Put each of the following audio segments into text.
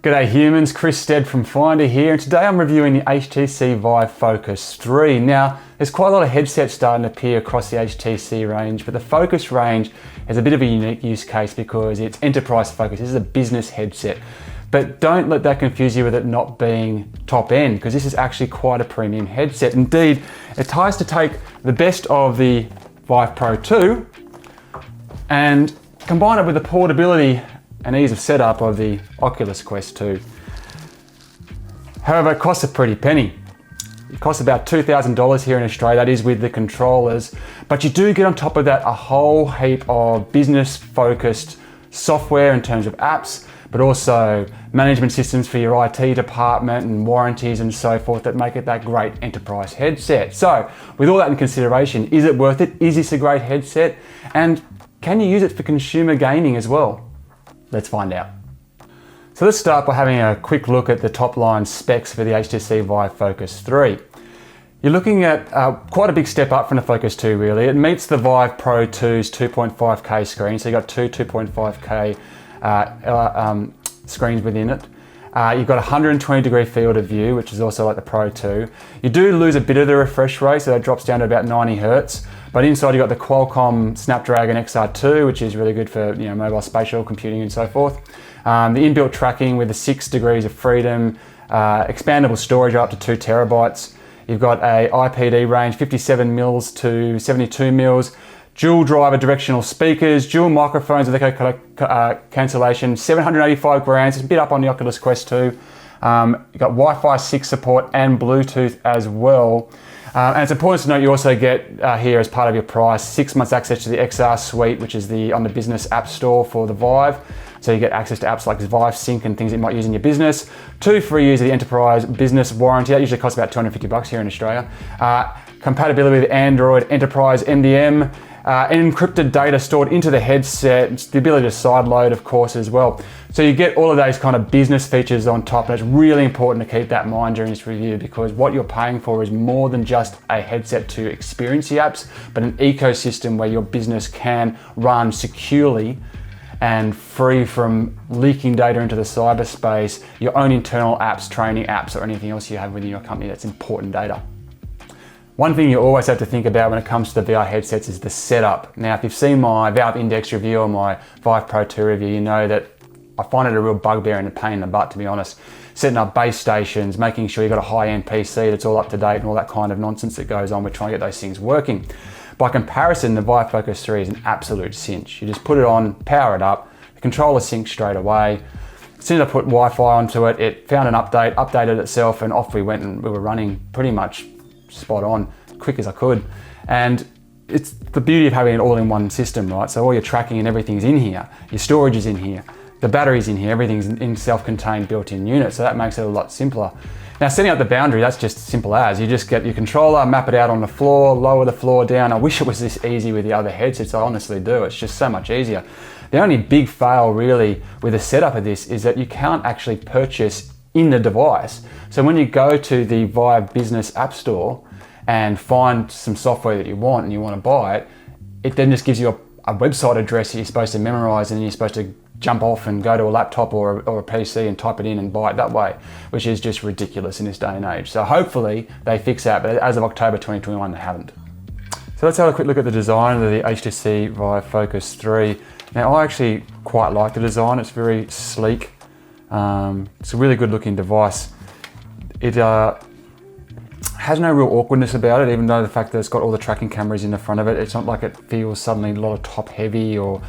G'day humans, Chris Stead from Finder here, and today I'm reviewing the HTC Vive Focus 3. Now, there's quite a lot of headsets starting to appear across the HTC range, but the Focus range has a bit of a unique use case because it's enterprise focused. This is a business headset. But don't let that confuse you with it not being top end, because this is actually quite a premium headset. Indeed, it tries to take the best of the Vive Pro 2 and combine it with the portability and ease of setup of the Oculus Quest 2. However, it costs a pretty penny. It costs about $2,000 here in Australia, that is with the controllers, but you do get on top of that a whole heap of business-focused software in terms of apps, but also management systems for your IT department and warranties and so forth that make it that great enterprise headset. So, with all that in consideration, is it worth it? Is this a great headset? And can you use it for consumer gaming as well? Let's find out. So let's start by having a quick look at the top line specs for the HTC Vive Focus 3. You're looking at quite a big step up from the Focus 2 really. It meets the Vive Pro 2's 2.5K screen, so you've got two 2.5K screens within it. You've got 120 degree field of view, which is also like the Pro 2. You do lose a bit of the refresh rate, so that drops down to about 90 Hertz. But inside you've got the Qualcomm Snapdragon XR2, which is really good for mobile spatial computing and so forth. The inbuilt tracking with the 6 degrees of freedom, expandable storage up to 2 terabytes. You've got a IPD range 57 mils to 72 mils. Dual driver directional speakers, dual microphones with echo cancellation, 785 grams, it's a bit up on the Oculus Quest 2. You've got Wi-Fi 6 support and Bluetooth as well. And it's important to note you also get here as part of your price 6 months access to the XR Suite, which is on the business app store for the Vive. So you get access to apps like Vive Sync and things that you might use in your business. 2 free years of the enterprise business warranty. That usually costs about $250 here in Australia. Compatibility with Android Enterprise MDM. Encrypted data stored into the headset, the ability to sideload of course as well. So you get all of those kind of business features on top, and it's really important to keep that in mind during this review because what you're paying for is more than just a headset to experience the apps, but an ecosystem where your business can run securely and free from leaking data into the cyberspace, your own internal apps, training apps, or anything else you have within your company that's important data. One thing you always have to think about when it comes to the VR headsets is the setup. Now, if you've seen my Valve Index review or my Vive Pro 2 review, you know that I find it a real bugbear and a pain in the butt, to be honest. Setting up base stations, making sure you've got a high-end PC that's all up to date and all that kind of nonsense that goes on with trying to get those things working. By comparison, the Vive Focus 3 is an absolute cinch. You just put it on, power it up, the controller syncs straight away. As soon as I put Wi-Fi onto it, it found an update, updated itself, and off we went, and we were running pretty much spot on, quick as I could. And it's the beauty of having it all in one system, right? So all your tracking and everything's in here, your storage is in here, the battery's in here, everything's in self-contained built-in units, so that makes it a lot simpler. Now, setting up the boundary, that's just simple as. You just get your controller, map it out on the floor, lower the floor down. I wish it was this easy with the other headsets, I honestly do. It's just so much easier. The only big fail really with the setup of this is that you can't actually purchase in the device. So when you go to the Vive Business App Store and find some software that you want and you want to buy it, it then just gives you a website address that you're supposed to memorize, and you're supposed to jump off and go to a laptop or a PC and type it in and buy it that way, which is just ridiculous in this day and age. So hopefully they fix that, but as of October 2021 they haven't. So let's have a quick look at the design of the HTC Vive Focus 3. Now I actually quite like the design, it's very sleek. It's a really good looking device. It has no real awkwardness about it, even though the fact that it's got all the tracking cameras in the front of it. It's not like it feels suddenly a lot of top heavy or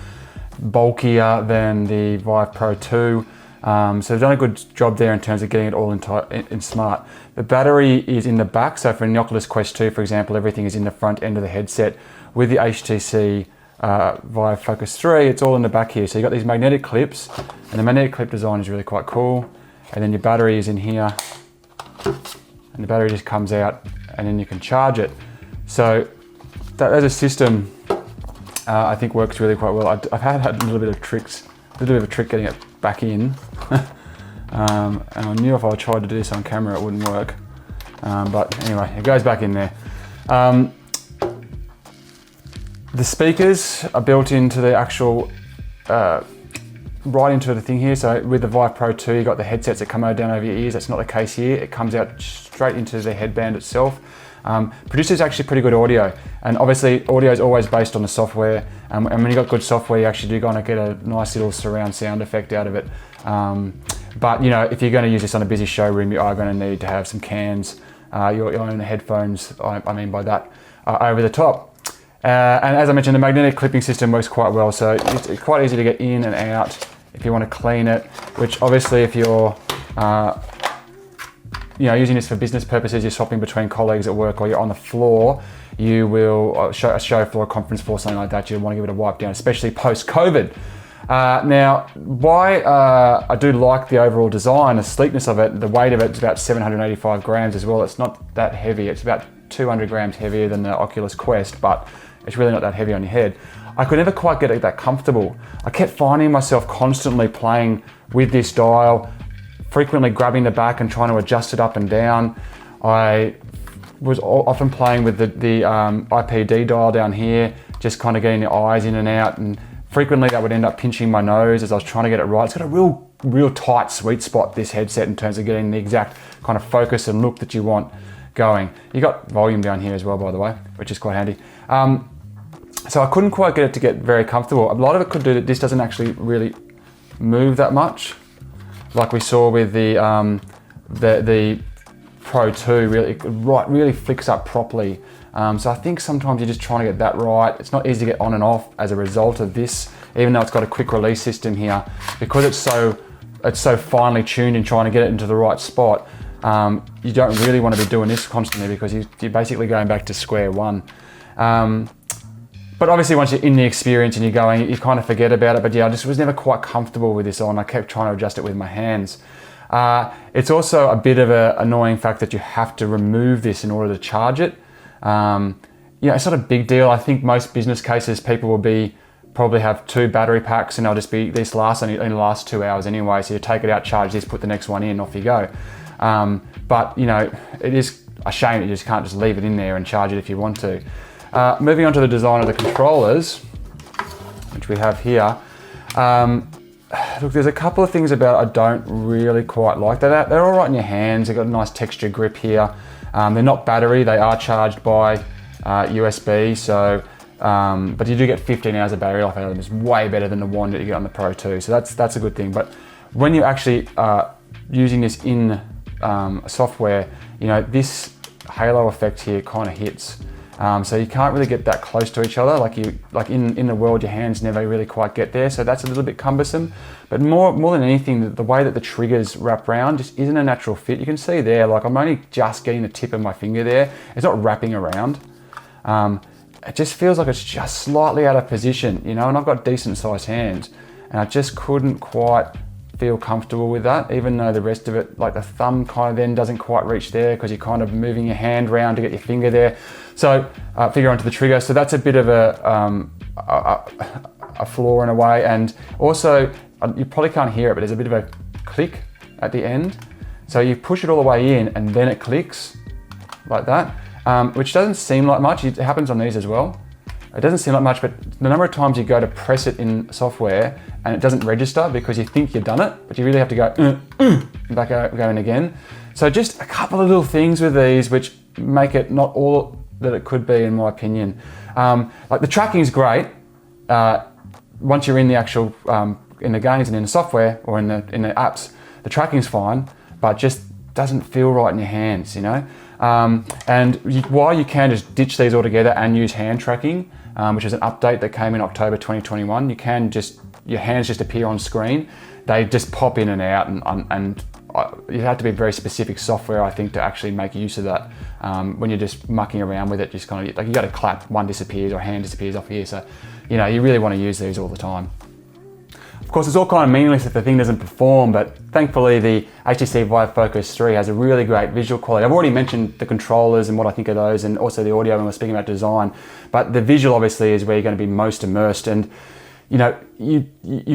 bulkier than the Vive Pro 2. So they've done a good job there in terms of getting it all in smart. The battery is in the back, so for the Oculus Quest 2, for example, everything is in the front end of the headset. With the HTC Vive Focus 3, it's all in the back here. So you've got these magnetic clips, and the magnetic clip design is really quite cool. And then your battery is in here, and the battery just comes out, and then you can charge it. So that as a system, I think works really quite well. I've had a little bit of a trick getting it back in. And I knew if I tried to do this on camera it wouldn't work. But anyway, it goes back in there. The speakers are built into the actual right into the thing here. So with the Vive Pro 2, you got the headsets that come down over your ears. That's not the case here. It comes out straight into the headband itself. Produces actually pretty good audio, and obviously audio is always based on the software, and when you've got good software, you actually do kind of get a nice little surround sound effect out of it. But you know, if you're going to use this on a busy showroom, you are going to need to have some cans, your own headphones, I mean by that, over the top. And as I mentioned, the magnetic clipping system works quite well, so it's quite easy to get in and out if you want to clean it, which obviously if you're you know, using this for business purposes, you're swapping between colleagues at work, or you're on the floor, you will show a show floor, a conference floor, something like that, you want to give it a wipe down, especially post-COVID. Now, why I do like the overall design, the sleekness of it, the weight of it is about 785 grams as well. It's not that heavy. It's about 200 grams heavier than the Oculus Quest, but it's really not that heavy on your head. I could never quite get it that comfortable. I kept finding myself constantly playing with this dial, frequently grabbing the back and trying to adjust it up and down. I was often playing with the IPD dial down here, just kind of getting the eyes in and out, and frequently that would end up pinching my nose as I was trying to get it right. It's got a real tight sweet spot, this headset, in terms of getting the exact kind of focus and look that you want going. You got volume down here as well, by the way, which is quite handy. So I couldn't quite get it to get very comfortable. A lot of it could do that this doesn't actually really move that much, like we saw with the Pro 2. Really flicks up properly. So I think sometimes you're just trying to get that right. It's not easy to get on and off as a result of this, even though it's got a quick release system here, because it's so finely tuned in trying to get it into the right spot. You don't really want to be doing this constantly, because you're basically going back to square one. But obviously once you're in the experience and you're going, you kind of forget about it. But yeah, I just was never quite comfortable with this on. I kept trying to adjust it with my hands. It's also a bit of an annoying fact that you have to remove this in order to charge it. You know, it's not a big deal. I think most business cases, people will probably have 2 battery packs, and they'll just be, this lasts only last 2 hours anyway. So you take it out, charge this, put the next one in, off you go. But you know, it is a shame that you just can't just leave it in there and charge it if you want to. Moving on to the design of the controllers, which we have here. Look, there's a couple of things about it I don't really quite like. They're all right in your hands. They've got a nice texture grip here. They're not battery, they are charged by USB, so, but you do get 15 hours of battery life out of them. It's way better than the one that you get on the Pro 2, so that's a good thing. But when you're actually using this in software, you know, this halo effect here kind of hits. So you can't really get that close to each other. Like in the world, your hands never really quite get there. So that's a little bit cumbersome. But more than anything, the way that the triggers wrap around just isn't a natural fit. You can see there, like I'm only just getting the tip of my finger there. It's not wrapping around. It just feels like it's just slightly out of position, you know, and I've got decent sized hands, and I just couldn't quite feel comfortable with that, even though the rest of it, like the thumb kind of then doesn't quite reach there, because you're kind of moving your hand around to get your finger there. So finger onto the trigger. So that's a bit of a flaw in a way. And also, you probably can't hear it, but there's a bit of a click at the end. So you push it all the way in and then it clicks like that, which doesn't seem like much. It happens on these as well. It doesn't seem like much, but the number of times you go to press it in software and it doesn't register because you think you've done it, but you really have to go back out, going again. So just a couple of little things with these which make it not all that it could be, in my opinion. Like the tracking is great. Once you're in the actual, in the games and in the software or in the apps, the tracking's fine, but just doesn't feel right in your hands, you know? While you can just ditch these altogether and use hand tracking, which is an update that came in October 2021, you can just, your hands just appear on screen. They just pop in and out, and you have to be very specific software, I think, to actually make use of that. When you're just mucking around with it, just kind of, like you got to clap, one disappears or hand disappears off here. So, you know, you really want to use these all the time. Of course, it's all kind of meaningless if the thing doesn't perform, but thankfully the HTC Vive Focus 3 has a really great visual quality. I've already mentioned the controllers and what I think of those, and also the audio when we're speaking about design, but the visual obviously is where you're going to be most immersed. And you know, you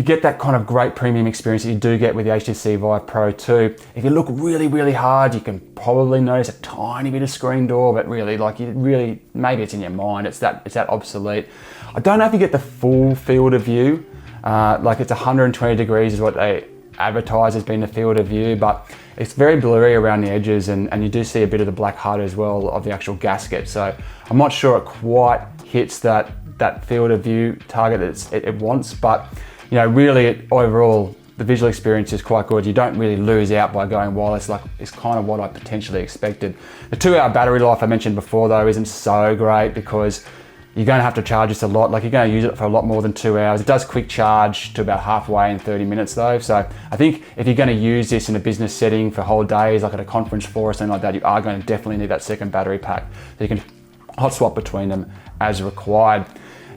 get that kind of great premium experience that you do get with the HTC Vive Pro 2. If you look really, really hard, you can probably notice a tiny bit of screen door, but really, like, maybe it's in your mind, it's that obsolete. I don't know if you get the full field of view. Like it's 120 degrees is what they advertise as being the field of view, but it's very blurry around the edges, and you do see a bit of the black HUD as well of the actual gasket. So I'm not sure it quite hits that field of view target that it wants, but you know, really overall the visual experience is quite good. You don't really lose out by going wireless, like it's kind of what I potentially expected. The 2-hour battery life I mentioned before though isn't so great, because you're going to have to charge this a lot. Like you're going to use it for a lot more than 2 hours. It does quick charge to about halfway in 30 minutes though. So I think if you're going to use this in a business setting for whole days, like at a conference floor or something like that, you are going to definitely need that second battery pack. So you can hot swap between them as required.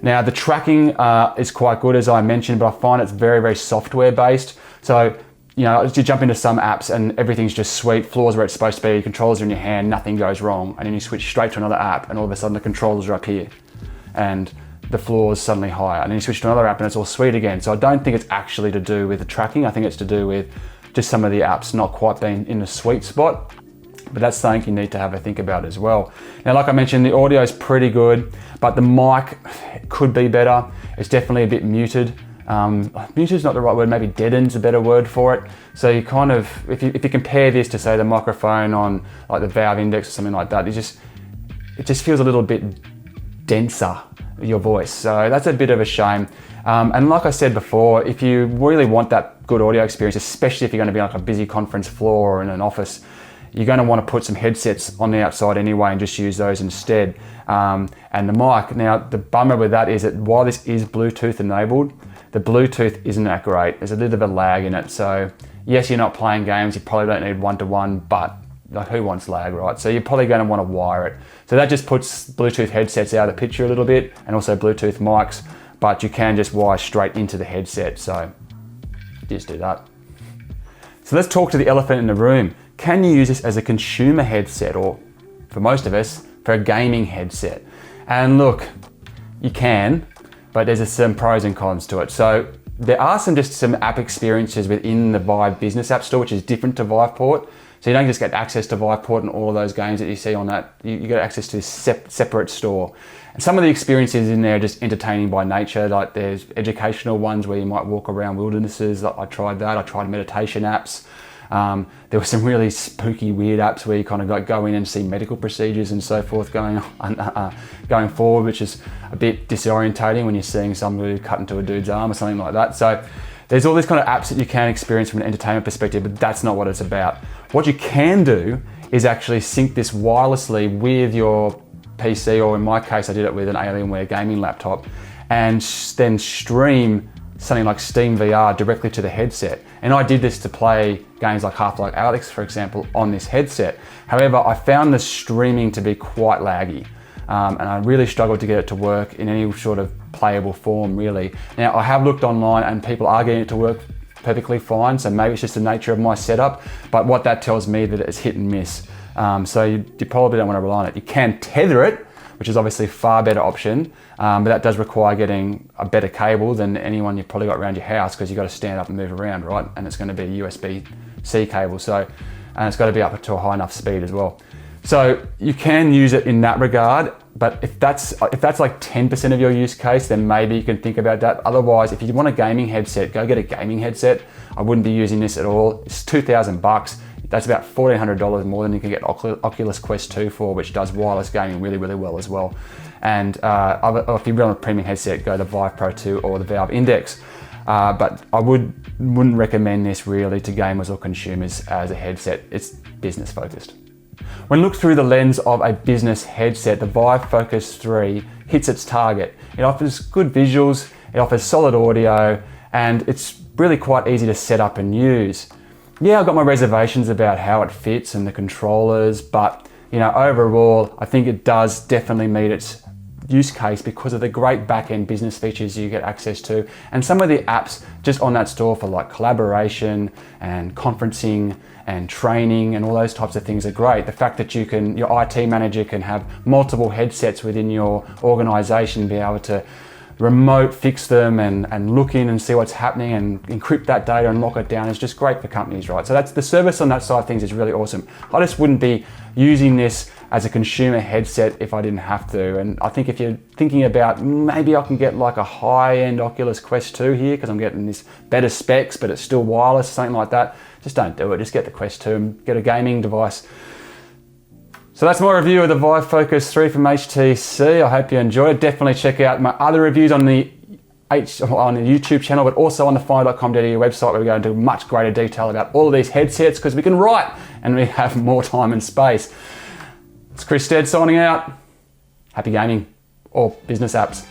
Now the tracking is quite good, as I mentioned, but I find it's very, very software based. So, you know, you jump into some apps and everything's just sweet, floors where it's supposed to be, controllers are in your hand, nothing goes wrong. And then you switch straight to another app and all of a sudden the controllers are up here and the floor is suddenly higher. And then you switch to another app and it's all sweet again. So I don't think it's actually to do with the tracking. I think it's to do with just some of the apps not quite being in the sweet spot. But that's something you need to have a think about as well. Now, like I mentioned, the audio is pretty good, but the mic could be better. It's definitely a bit muted. Muted is not the right word, maybe deaden's a better word for it. So you kind of, if you compare this to say the microphone on like the Valve Index or something like that, it just feels a little bit denser, your voice. So that's a bit of a shame. And like I said before, if you really want that good audio experience, especially if you're going to be on like a busy conference floor or in an office, you're going to want to put some headsets on the outside anyway and just use those instead. And the mic, now the bummer with that is that while this is Bluetooth enabled, the Bluetooth isn't that great. There's a little bit of lag in it. So yes, you're not playing games, you probably don't need one-to-one, but like who wants lag, right? So you're probably going to want to wire it. So that just puts Bluetooth headsets out of the picture a little bit, and also Bluetooth mics, but you can just wire straight into the headset. So just do that. So let's talk to the elephant in the room. Can you use this as a consumer headset, or for most of us, for a gaming headset? And look, you can, but there's some pros and cons to it. So there are some app experiences within the Vive Business App Store, which is different to Viveport. So you don't just get access to Viveport and all of those games that you see on that. You get access to a separate store. And some of the experiences in there are just entertaining by nature. Like there's educational ones where you might walk around wildernesses. Like I tried that. I tried meditation apps. There were some really spooky, weird apps where you kind of like go in and see medical procedures and so forth going forward, which is a bit disorientating when you're seeing somebody cut into a dude's arm or something like that. So there's all these kind of apps that you can experience from an entertainment perspective, but that's not what it's about. What you can do is actually sync this wirelessly with your PC, or in my case, I did it with an Alienware gaming laptop, and then stream something like Steam VR directly to the headset. And I did this to play games like Half-Life Alyx, for example, on this headset. However, I found the streaming to be quite laggy. And I really struggled to get it to work in any sort of playable form, really. Now, I have looked online and people are getting it to work perfectly fine, so maybe it's just the nature of my setup, but what that tells me that it's hit and miss. So you probably don't want to rely on it. You can tether it, which is obviously a far better option, but that does require getting a better cable than anyone you've probably got around your house, because you've got to stand up and move around, right? And it's going to be a USB-C cable, and it's got to be up to a high enough speed as well. So you can use it in that regard, but if that's like 10% of your use case, then maybe you can think about that. Otherwise, if you want a gaming headset, go get a gaming headset. I wouldn't be using this at all. It's $2,000. That's about $1,400 more than you can get Oculus Quest 2 for, which does wireless gaming really, really well as well. And if you want a premium headset, go to the Vive Pro 2 or the Valve Index. But I wouldn't recommend this really to gamers or consumers as a headset. It's business focused. When looked through the lens of a business headset, the Vive Focus 3 hits its target. It offers good visuals, it offers solid audio, and it's really quite easy to set up and use. Yeah, I've got my reservations about how it fits and the controllers, but you know, overall, I think it does definitely meet its use case because of the great back-end business features you get access to, and some of the apps just on that store for like collaboration and conferencing and training and all those types of things are great. The fact that your IT manager can have multiple headsets within your organization, be able to remote fix them and look in and see what's happening and encrypt that data and lock it down is just great for companies, right? So that's the service on that side of things is really awesome. I just wouldn't be using this as a consumer headset if I didn't have to. And I think if you're thinking about maybe I can get like a high-end Oculus Quest 2 here because I'm getting this better specs, but it's still wireless, something like that, just don't do it. Just get the Quest 2 and get a gaming device. So that's my review of the Vive Focus 3 from HTC. I hope you enjoyed it. Definitely check out my other reviews on the YouTube channel, but also on the fire.com.au website, where we go into much greater detail about all of these headsets because we can write and we have more time and space. It's Chris Stead signing out. Happy gaming or business apps.